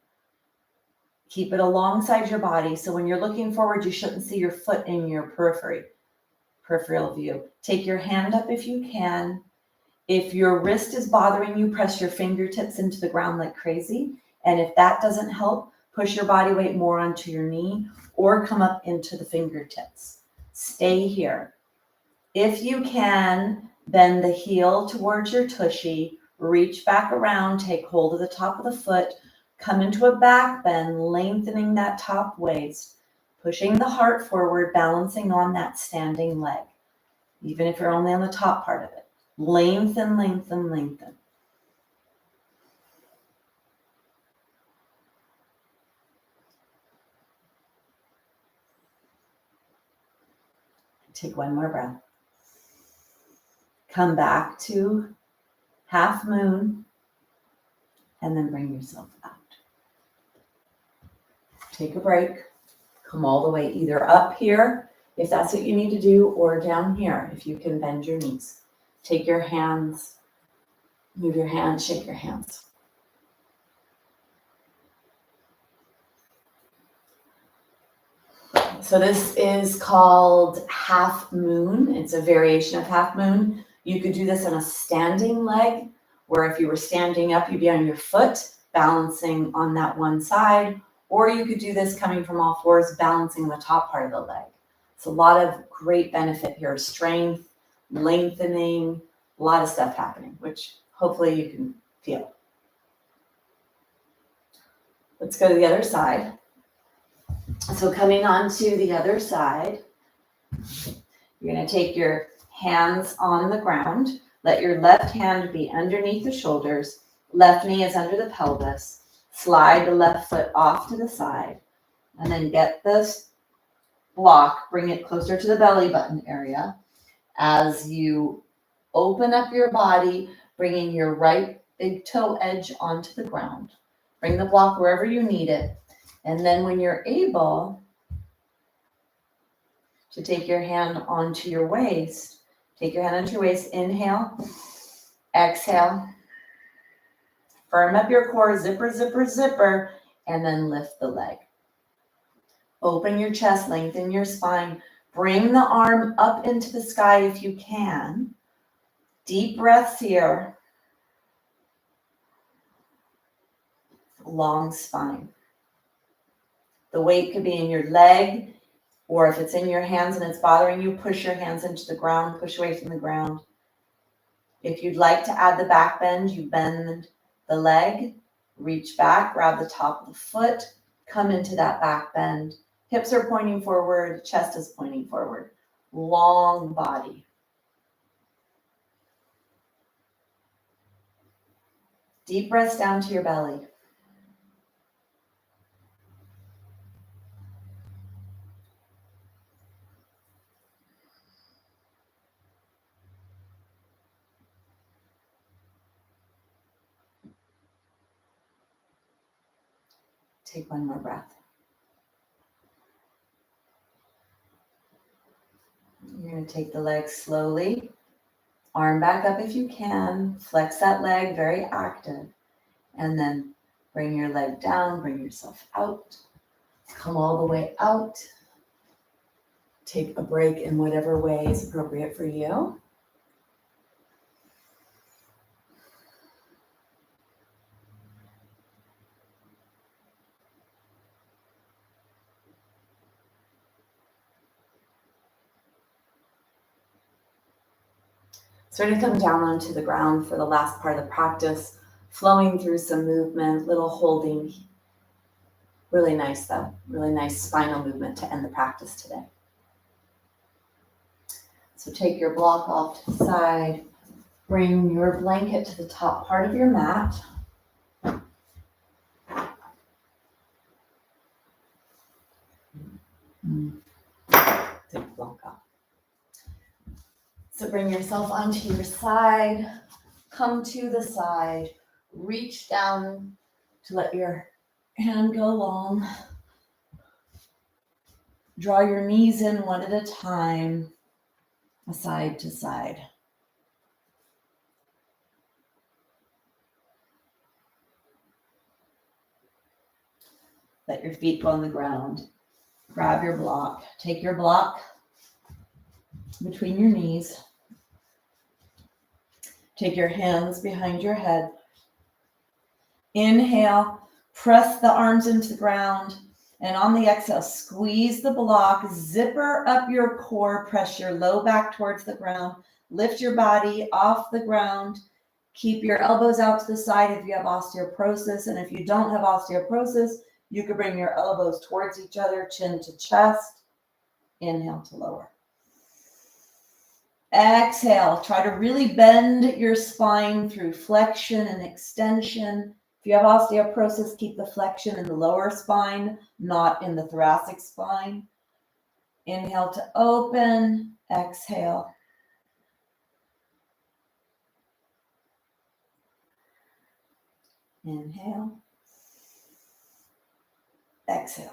Keep it alongside your body. So when you're looking forward, you shouldn't see your foot in your peripheral view. Take your hand up if you can. If your wrist is bothering you, press your fingertips into the ground like crazy. And if that doesn't help, push your body weight more onto your knee or come up into the fingertips. Stay here. If you can, bend the heel towards your tushy, reach back around, take hold of the top of the foot, come into a back bend, lengthening that top waist, pushing the heart forward, balancing on that standing leg, even if you're only on the top part of it. Lengthen, lengthen, lengthen. Take one more breath. Come back to half moon and then bring yourself out. Take a break. Come all the way either up here, if that's what you need to do, or down here, if you can bend your knees. Take your hands, move your hands, shake your hands. So this is called half moon. It's a variation of half moon. You could do this on a standing leg, where if you were standing up, you'd be on your foot, balancing on that one side, or you could do this coming from all fours, balancing on the top part of the leg. It's a lot of great benefit here, strength, lengthening, a lot of stuff happening, which hopefully you can feel. Let's go to the other side. So coming on to the other side, you're going to take your hands on the ground. Let your left hand be underneath the shoulders. Left knee is under the pelvis. Slide the left foot off to the side. And then get this block, bring it closer to the belly button area. As you open up your body, bringing your right big toe edge onto the ground. Bring the block wherever you need it. And then when you're able to take your hand onto your waist, take your hand onto your waist, inhale, exhale, firm up your core, zipper, zipper, zipper, and then lift the leg. Open your chest, lengthen your spine, bring the arm up into the sky if you can. Deep breaths here. Long spine. The weight could be in your leg, or if it's in your hands and it's bothering you, push your hands into the ground, push away from the ground. If you'd like to add the back bend, you bend the leg, reach back, grab the top of the foot, come into that back bend. Hips are pointing forward, chest is pointing forward. Long body. Deep breaths down to your belly. Take one more breath. You're going to take the leg slowly. Arm back up if you can. Flex that leg, very active. And then bring your leg down, bring yourself out. Come all the way out. Take a break in whatever way is appropriate for you. So we're going to come down onto the ground for the last part of the practice, flowing through some movement, little holding. Really nice though, really nice spinal movement to end the practice today. So take your block off to the side, bring your blanket to the top part of your mat. Take the block off. So bring yourself onto your side, come to the side, reach down to let your hand go long. Draw your knees in one at a time, side to side. Let your feet go on the ground. Grab your block. Take your block between your knees. Take your hands behind your head. Inhale, press the arms into the ground. And on the exhale, squeeze the block, zipper up your core, press your low back towards the ground. Lift your body off the ground. Keep your elbows out to the side if you have osteoporosis. And if you don't have osteoporosis, you could bring your elbows towards each other, chin to chest. Inhale to lower. Exhale, try to really bend your spine through flexion and extension. If you have osteoporosis, keep the flexion in the lower spine, not in the thoracic spine. Inhale to open, exhale. Inhale, exhale.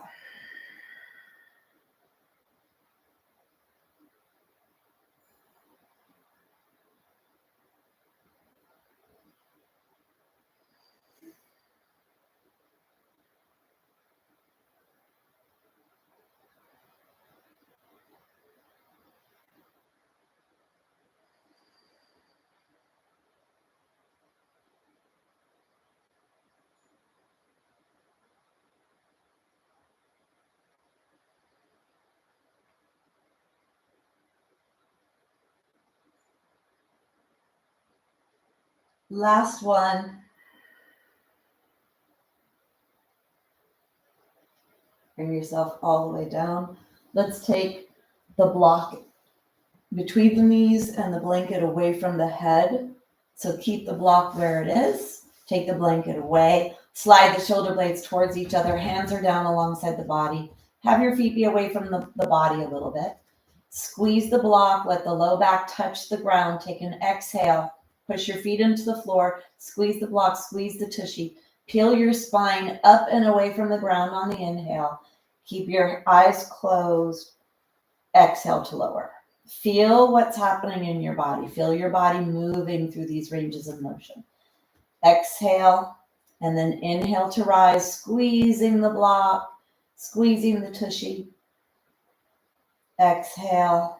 Last one. Bring yourself all the way down. Let's take the block between the knees and the blanket away from the head. So keep the block where it is. Take the blanket away. Slide the shoulder blades towards each other. Hands are down alongside the body. Have your feet be away from the body a little bit. Squeeze the block. Let the low back touch the ground. Take an exhale. Push your feet into the floor, squeeze the block, squeeze the tushy. Peel your spine up and away from the ground on the inhale. Keep your eyes closed. Exhale to lower. Feel what's happening in your body. Feel your body moving through these ranges of motion. Exhale, and then inhale to rise, squeezing the block, squeezing the tushy. Exhale.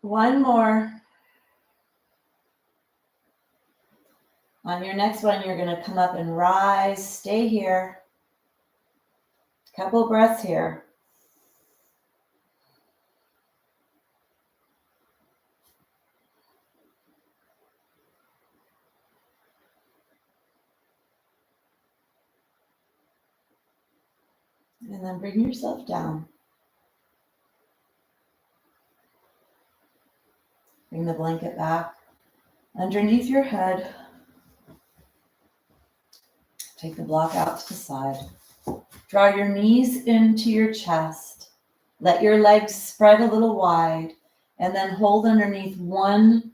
One more. On your next one, you're going to come up and rise. Stay here. Couple breaths here. And then bring yourself down. Bring the blanket back underneath your head. Take the block out to the side. Draw your knees into your chest. Let your legs spread a little wide, and then hold underneath one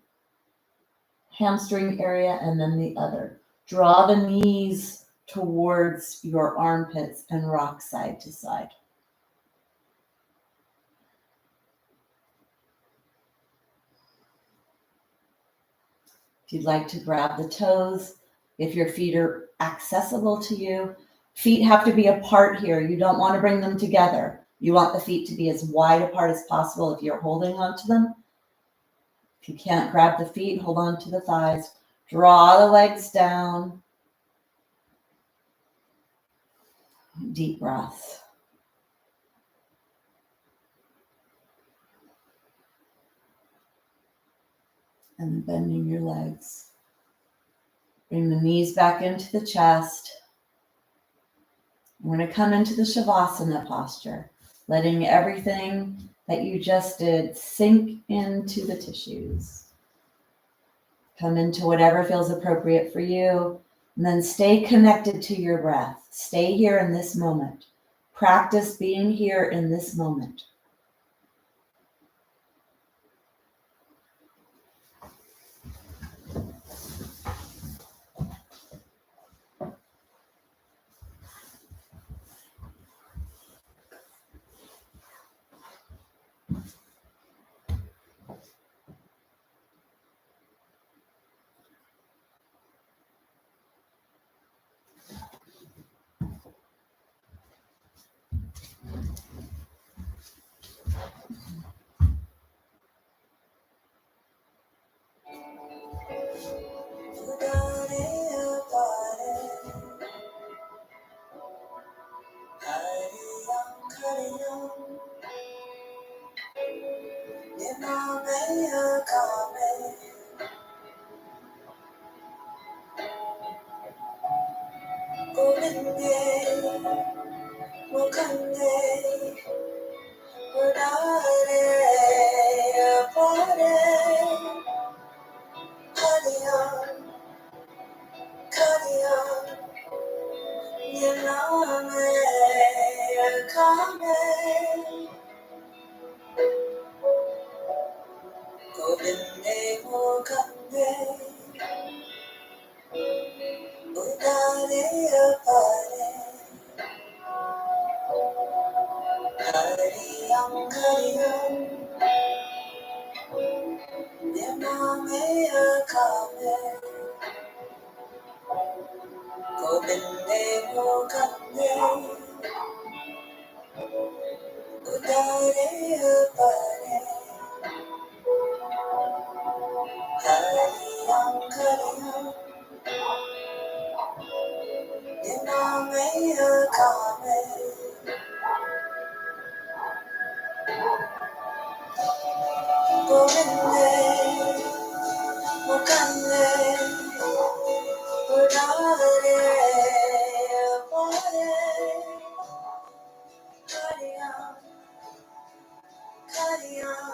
hamstring area and then the other. Draw the knees towards your armpits and rock side to side. If you'd like to grab the toes, if your feet are accessible to you, feet have to be apart here. You don't want to bring them together. You want the feet to be as wide apart as possible if you're holding onto them. If you can't grab the feet, hold on to the thighs. Draw the legs down. Deep breath. And then bending your legs. Bring the knees back into the chest. We're going to come into the Shavasana posture, letting everything that you just did sink into the tissues. Come into whatever feels appropriate for you, and then stay connected to your breath. Stay here in this moment. Practice being here in this moment. Govinde, Mukande, Udare, Pare, Kariyam, Kariyam,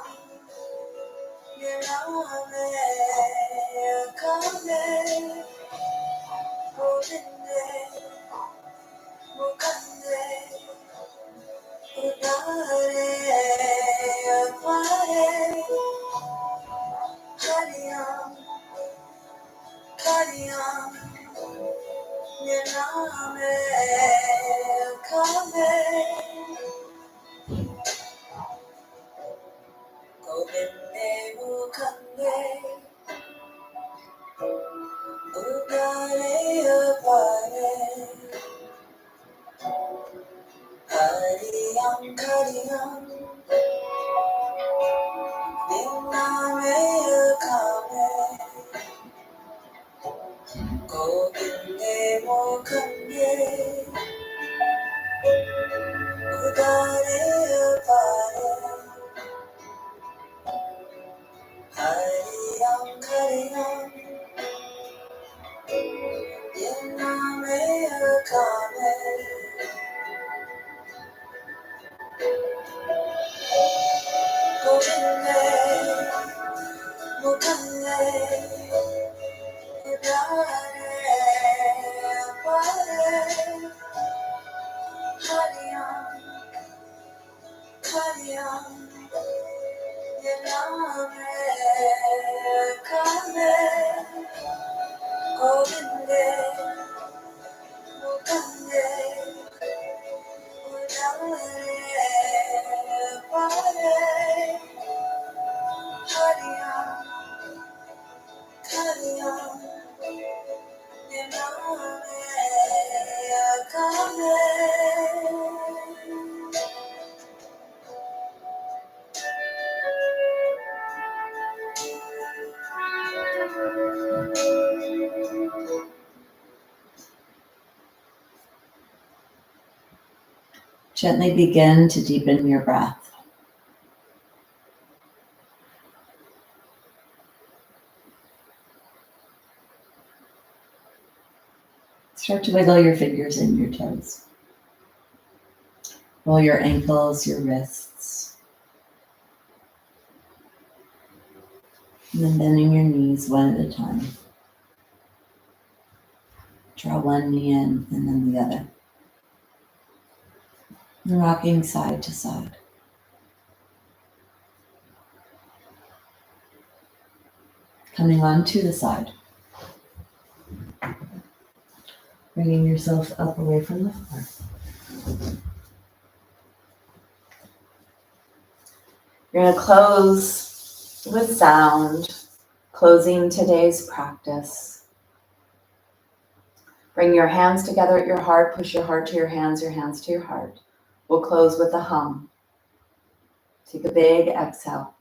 Nirame, Kame, Govinde, Mukande, Udare, Pare, Kariyam, Kariyam, Nirame, Kame, Govinde, Mukande, Udare, Pare, Kariyam, Kariyam, Nirame, Kame, Govinde, Mukande, Udare, Pare, Kariyam, Kariyam, Nirame, Kame, Govinde, Mukande, Udare, Pare, Kariyam, Kariyam, Nirame, Kame, Govinde, Mukande, Udare, Pare, Kariyam, Kariyam, Nirame, Kame. Gently begin to deepen your breath. Start to wiggle your fingers and your toes. Roll your ankles, your wrists. And then bending your knees one at a time. Draw one knee in and then the other. And rocking side to side. Coming onto the side. Bringing yourself up away from the floor. You're going to close with sound, closing today's practice. Bring your hands together at your heart, push your heart to your hands to your heart. We'll close with a hum. Take a big exhale.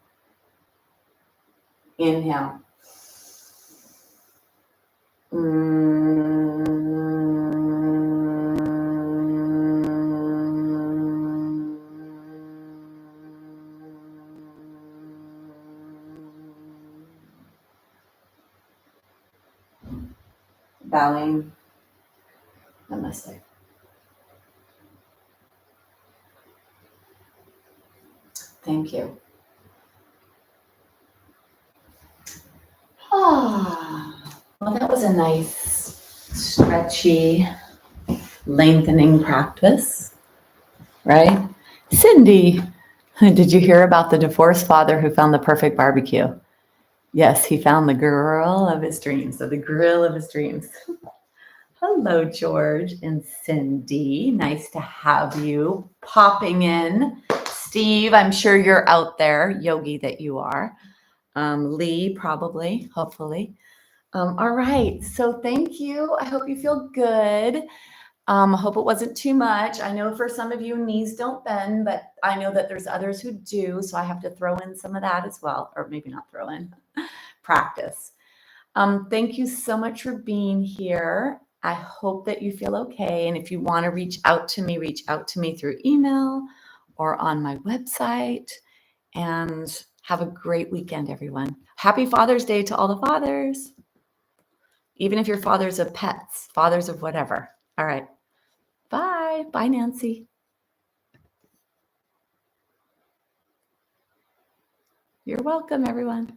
Inhale. Bowing. Namaste. Thank you. Well, that was a nice, stretchy, lengthening practice, right? Cindy, did you hear about the divorced father who found the perfect barbecue? Yes, he found the girl of his dreams, so the grill of his dreams. Hello, George and Cindy. Nice to have you popping in. Steve, I'm sure you're out there, yogi that you are. Lee, probably, hopefully. All right, so thank you. I hope you feel good. I hope it wasn't too much. I know for some of you, knees don't bend, but I know that there's others who do, so I have to throw in some of that as well, or maybe not throw in, practice. Thank you so much for being here. I hope that you feel okay, and if you want to reach out to me through email or on my website. And Have a great weekend, everyone. Happy Father's Day to all the fathers. Even if your fathers of pets, fathers of whatever. All right. Bye. Bye, Nancy. You're welcome, everyone.